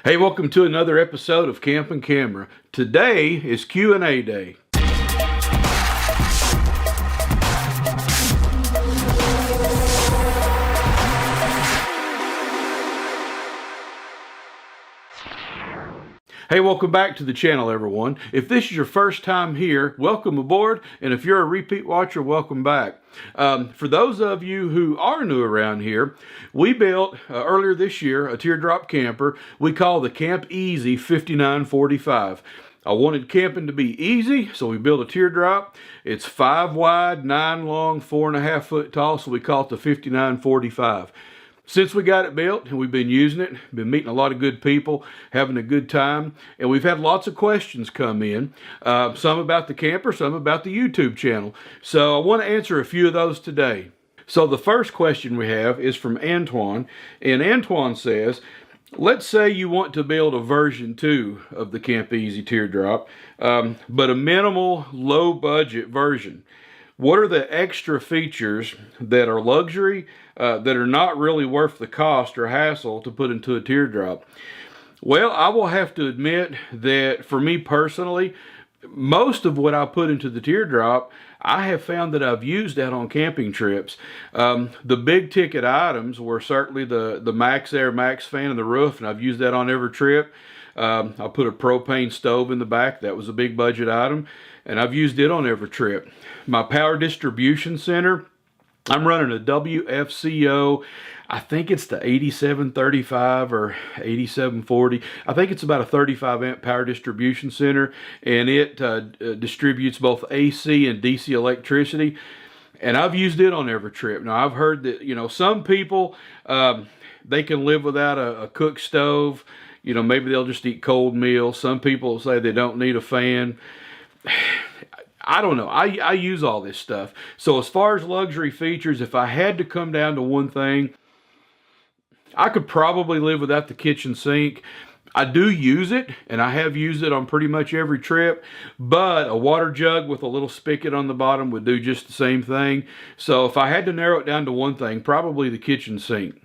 Hey, welcome to another episode of Camp and Camera. Today is Q&A day. Hey, welcome back to the channel, everyone. If this is your first time here, welcome aboard. And if you're a repeat watcher, welcome back. For those of you who are new around here, we built earlier this year a teardrop camper we call the Camp Easy 5945. I wanted camping to be easy, so we built a teardrop. It's 5 wide, 9 long, 4.5 foot tall, so we call it the 5945. Since we got it built and we've been using it, been meeting a lot of good people, having a good time, and we've had lots of questions come in, some about the camper, some about the YouTube channel. So I want to answer a few of those today. So the first question we have is from Antoine, and Antoine says, let's say you want to build a version 2 of the Camp Easy teardrop, but a minimal, low budget version. What are the extra features that are luxury, that are not really worth the cost or hassle to put into a teardrop? Well, I will have to admit that for me personally, most of what I put into the teardrop, I have found that I've used that on camping trips. The big ticket items were certainly the Max Air Max fan and the roof, and I've used that on every trip. I put a propane stove in the back. That was a big budget item, and I've used it on every trip. My power distribution center, I'm running a WFCO, I think it's the 8735 or 8740. I think it's about a 35 amp power distribution center, and it distributes both AC and DC electricity. And I've used it on every trip. Now, I've heard that, you know, some people, they can live without a cook stove. You know, maybe they'll just eat cold meals. Some people say they don't need a fan. I don't know. I use all this stuff. So as far as luxury features, if I had to come down to one thing, I could probably live without the kitchen sink. I do use it, and I have used it on pretty much every trip, but a water jug with a little spigot on the bottom would do just the same thing. So if I had to narrow it down to one thing, probably the kitchen sink.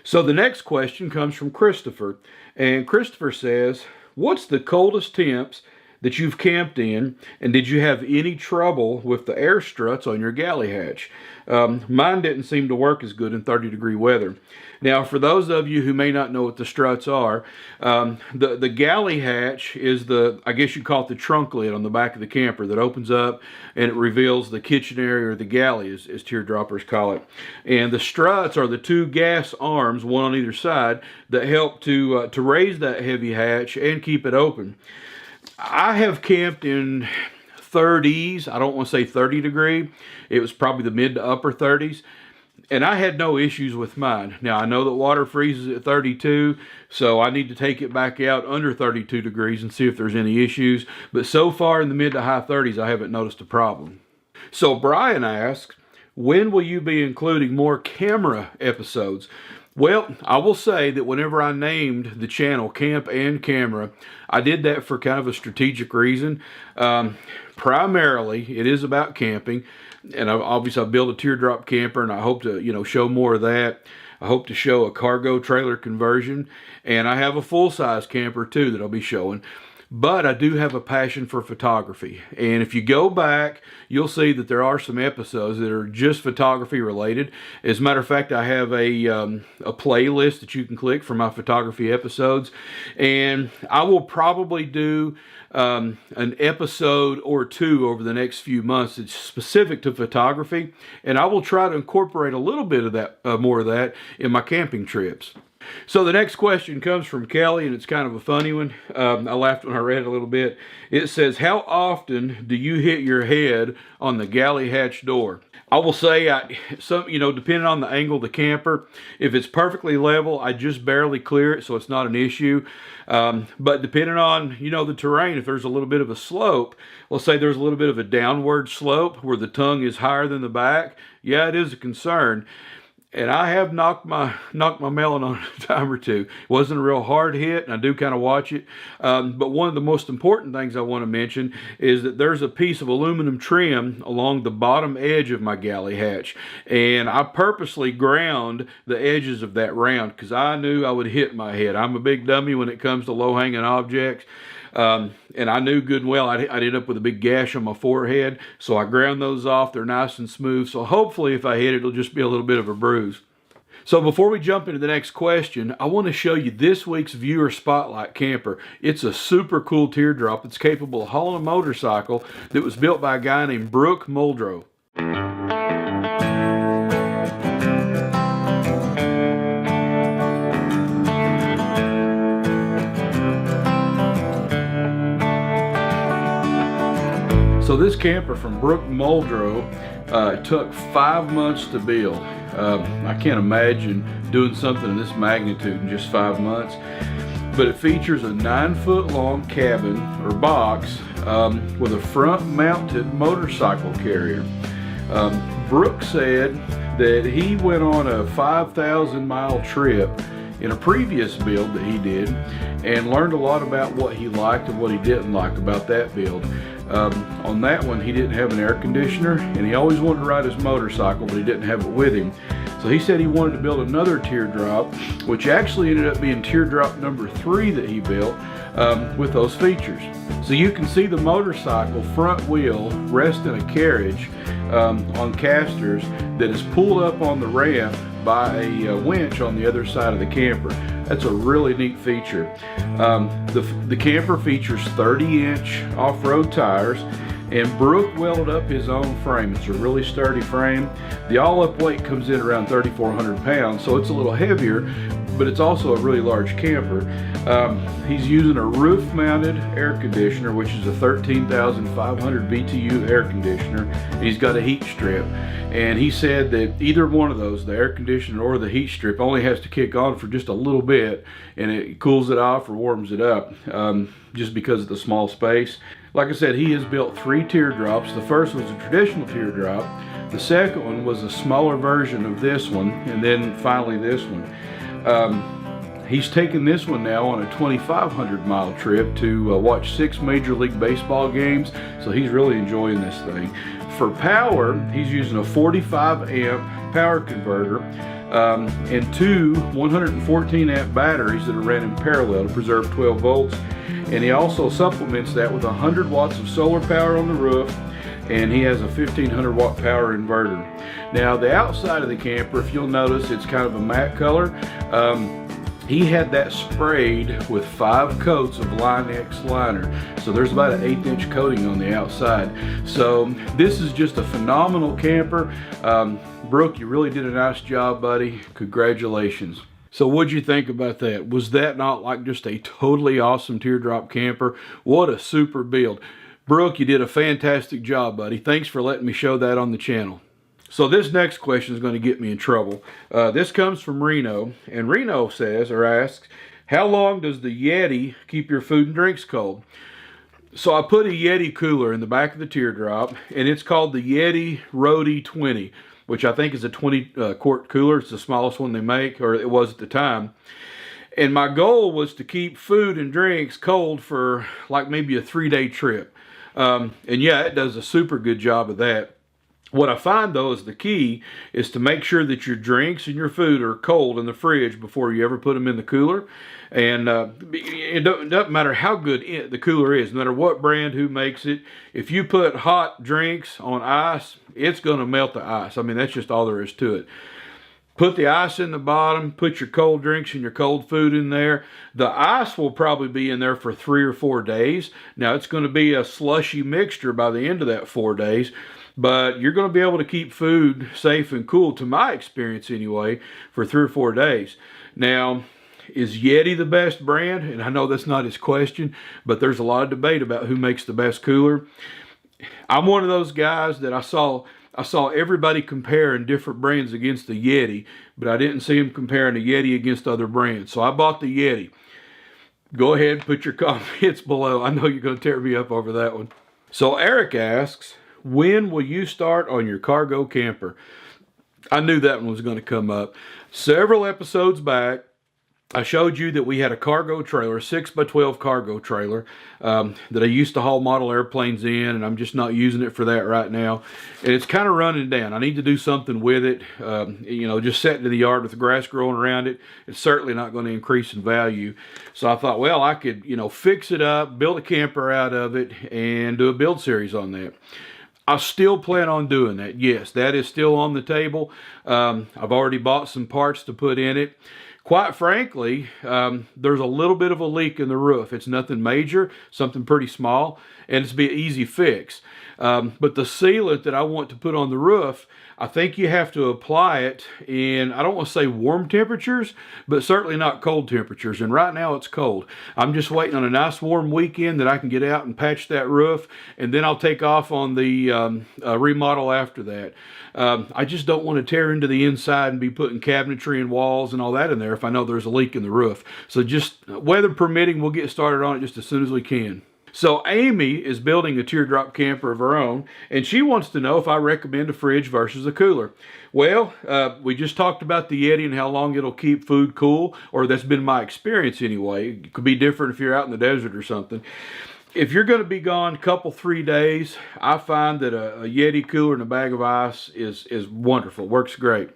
So the next question comes from Christopher, and Christopher says, what's the coldest temps that you've camped in, and did you have any trouble with the air struts on your galley hatch? Mine didn't seem to work as good in 30-degree weather. Now, for those of you who may not know what the struts are, the galley hatch is the, I guess you call it the trunk lid on the back of the camper that opens up and it reveals the kitchen area, or the galley as teardroppers call it. And the struts are the 2 gas arms, one on either side, that help to raise that heavy hatch and keep it open. I have camped in 30s. I don't want to say 30 degree. It was probably the mid to upper 30s. And I had no issues with mine. Now, I know that water freezes at 32, so I need to take it back out under 32 degrees and see if there's any issues. But so far in the mid to high 30s, I haven't noticed a problem. So Brian asks, when will you be including more camera episodes? Well, I will say that whenever I named the channel Camp and Camera, I did that for kind of a strategic reason. Primarily, it is about camping, and obviously I built a teardrop camper, and I hope to, you know, show more of that. I hope to show a cargo trailer conversion, and I have a full-size camper too that I'll be showing. But I do have a passion for photography, and if you go back, you'll see that there are some episodes that are just photography related. As a matter of fact, I have a playlist that you can click for my photography episodes, and I will probably do an episode or 2 over the next few months that's specific to photography, and I will try to incorporate a little bit of that, more of that, in my camping trips. So the next question comes from Kelly, and it's kind of a funny one. I laughed when I read it a little bit. It says, how often do you hit your head on the galley hatch door? I will say, you know, depending on the angle of the camper, if it's perfectly level, I just barely clear it, so it's not an issue. But depending on, you know, the terrain, if there's a little bit of a slope, let's say there's a little bit of a downward slope where the tongue is higher than the back, yeah, it is a concern. And I have knocked my melon on a time or two. It wasn't a real hard hit, and I do kind of watch it. But one of the most important things I want to mention is that there's a piece of aluminum trim along the bottom edge of my galley hatch. And I purposely ground the edges of that round because I knew I would hit my head. I'm a big dummy when it comes to low-hanging objects. And I knew good and well I'd end up with a big gash on my forehead, so I ground those off. They're nice and smooth, so hopefully if I hit it, it'll just be a little bit of a bruise. So before we jump into the next question, I want to show you this week's viewer spotlight camper. It's a super cool teardrop that's capable of hauling a motorcycle that was built by a guy named Brooke Muldrow. So this camper from Brooke Muldrow took 5 months to build. I can't imagine doing something of this magnitude in just 5 months. But it features a 9-foot long cabin or box with a front mounted motorcycle carrier. Brooke said that he went on a 5,000 mile trip in a previous build that he did and learned a lot about what he liked and what he didn't like about that build. On that one, he didn't have an air conditioner, and he always wanted to ride his motorcycle, but he didn't have it with him. So he said he wanted to build another teardrop, which actually ended up being teardrop number 3 that he built with those features. So you can see the motorcycle front wheel rest in a carriage on casters that is pulled up on the ramp by a winch on the other side of the camper. That's a really neat feature. The camper features 30-inch off-road tires, and Brooke welded up his own frame. It's a really sturdy frame. The all-up weight comes in around 3,400 pounds, so it's a little heavier, but it's also a really large camper. He's using a roof-mounted air conditioner, which is a 13,500 BTU air conditioner. He's got a heat strip, and he said that either one of those, the air conditioner or the heat strip, only has to kick on for just a little bit, and it cools it off or warms it up, just because of the small space. Like I said, he has built 3 teardrops. The first was a traditional teardrop. The second one was a smaller version of this one, and then finally this one. He's taken this one now on a 2,500 mile trip to watch 6 Major League Baseball games, so he's really enjoying this thing. For power, he's using a 45 amp power converter and 2 114 amp batteries that are ran in parallel to preserve 12 volts. And he also supplements that with 100 watts of solar power on the roof, and he has a 1,500 watt power inverter. Now the outside of the camper, if you'll notice, it's kind of a matte color. He had that sprayed with 5 coats of Line-X liner. So there's about an 1/8 coating on the outside. So this is just a phenomenal camper. Brooke, you really did a nice job, buddy. Congratulations. So what'd you think about that? Was that not like just a totally awesome teardrop camper? What a super build. Brooke, you did a fantastic job, buddy. Thanks for letting me show that on the channel. So this next question is going to get me in trouble. This comes from Reno, and Reno says or asks, how long does the Yeti keep your food and drinks cold? So I put a Yeti Cooler in the back of the teardrop, and it's called the Yeti Roadie 20, which I think is a 20 quart cooler. It's the smallest one they make, or it was at the time. And my goal was to keep food and drinks cold for like maybe a 3-day trip. And yeah, it does a super good job of that. What I find though is the key is to make sure that your drinks and your food are cold in the fridge before you ever put them in the cooler. And it doesn't matter how good the cooler is, no matter what brand, who makes it. If you put hot drinks on ice, it's going to melt the ice. I mean, that's just all there is to it. Put the ice in the bottom, put your cold drinks and your cold food in there. The ice will probably be in there for 3 or 4 days. Now, it's going to be a slushy mixture by the end of that 4 days. But you're going to be able to keep food safe and cool, to my experience anyway, for 3 or 4 days. Now, is Yeti the best brand? And I know that's not his question, but there's a lot of debate about who makes the best cooler. I'm one of those guys that I saw everybody comparing different brands against the Yeti, but I didn't see them comparing the Yeti against other brands. So I bought the Yeti. Go ahead and put your comments below. I know you're going to tear me up over that one. So Eric asks, when will you start on your cargo camper? I knew that one was going to come up. Several episodes back, I showed you that we had a cargo trailer, 6x12 cargo trailer, that I used to haul model airplanes in, and I'm just not using it for that right now. And it's kind of running down. I need to do something with it. You know, just sitting in the yard with the grass growing around it, it's certainly not going to increase in value. So I thought, well, I could, you know, fix it up, build a camper out of it, and do a build series on that. I still plan on doing that. Yes, that is still on the table. I've already bought some parts to put in it. Quite frankly, there's a little bit of a leak in the roof. It's nothing major, something pretty small, and it's be an easy fix. But the sealant that I want to put on the roof, I think you have to apply it in, I don't want to say warm temperatures, but certainly not cold temperatures. And right now it's cold. I'm just waiting on a nice warm weekend that I can get out and patch that roof, and then I'll take off on the remodel after that. I just don't want to tear into the inside and be putting cabinetry and walls and all that in there if I know there's a leak in the roof. So just weather permitting, we'll get started on it just as soon as we can. So Amy is building a teardrop camper of her own, and she wants to know if I recommend a fridge versus a cooler. Well, we just talked about the Yeti and how long it'll keep food cool, or that's been my experience anyway. It could be different if you're out in the desert or something. If you're going to be gone a couple, 3 days, I find that a Yeti cooler and a bag of ice is wonderful, works great.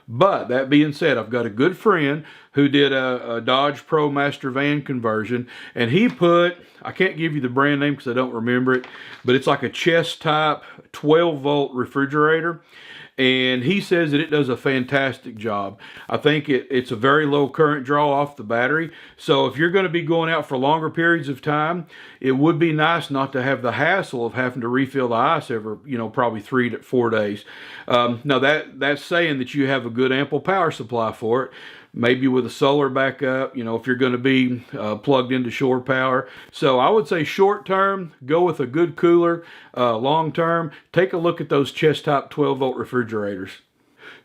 But that being said, I've got a good friend who did a Dodge Pro Master van conversion, and he put, I can't give you the brand name because I don't remember it, but it's like a chest type 12-volt refrigerator. And he says that it does a fantastic job. I think it's a very low current draw off the battery. So if you're going to be going out for longer periods of time, it would be nice not to have the hassle of having to refill the ice every, you know, probably 3 to 4 days. Now that's saying that you have a good ample power supply for it. Maybe with a solar backup, you know, if you're going to be plugged into shore power. So I would say short term, go with a good cooler. Long term, take a look at those chest top 12-volt refrigerators.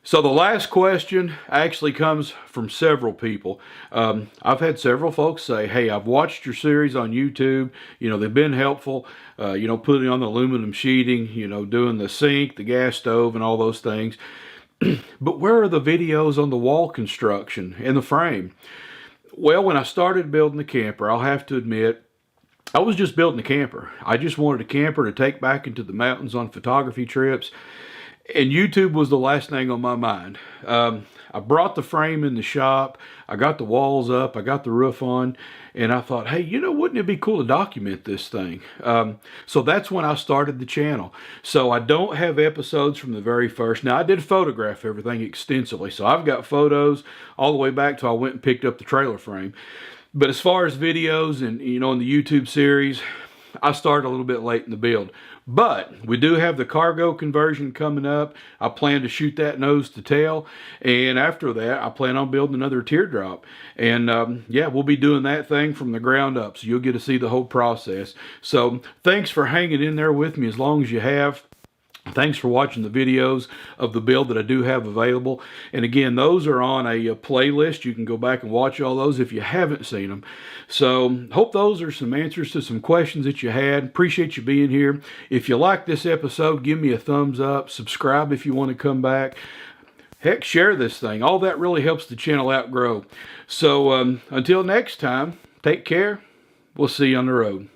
So the last question actually comes from several people. I've had several folks say, hey, I've watched your series on YouTube. You know, they've been helpful. You know, putting on the aluminum sheeting, you know, doing the sink, the gas stove, and all those things. But where are the videos on the wall construction and the frame? Well, when I started building the camper, I'll have to admit, I was just building a camper. I just wanted a camper to take back into the mountains on photography trips. And YouTube was the last thing on my mind. I brought the frame in the shop. I got the walls up. I got the roof on. And I thought, hey, you know, wouldn't it be cool to document this thing? So that's when I started the channel. So I don't have episodes from the very first. Now, I did photograph everything extensively. So I've got photos all the way back till I went and picked up the trailer frame. But as far as videos and, you know, in the YouTube series, I started a little bit late in the build. But we do have the cargo conversion coming up. I plan to shoot that nose to tail. And after that, I plan on building another teardrop. And yeah, we'll be doing that thing from the ground up. So you'll get to see the whole process. So thanks for hanging in there with me as long as you have. Thanks for watching the videos of the build that I do have available. And again, those are on a playlist. You can go back and watch all those if you haven't seen them. So hope those are some answers to some questions that you had. Appreciate you being here. If you like this episode, give me a thumbs up. Subscribe if you want to come back. Heck, share this thing. All that really helps the channel outgrow. So until next time, take care. We'll see you on the road.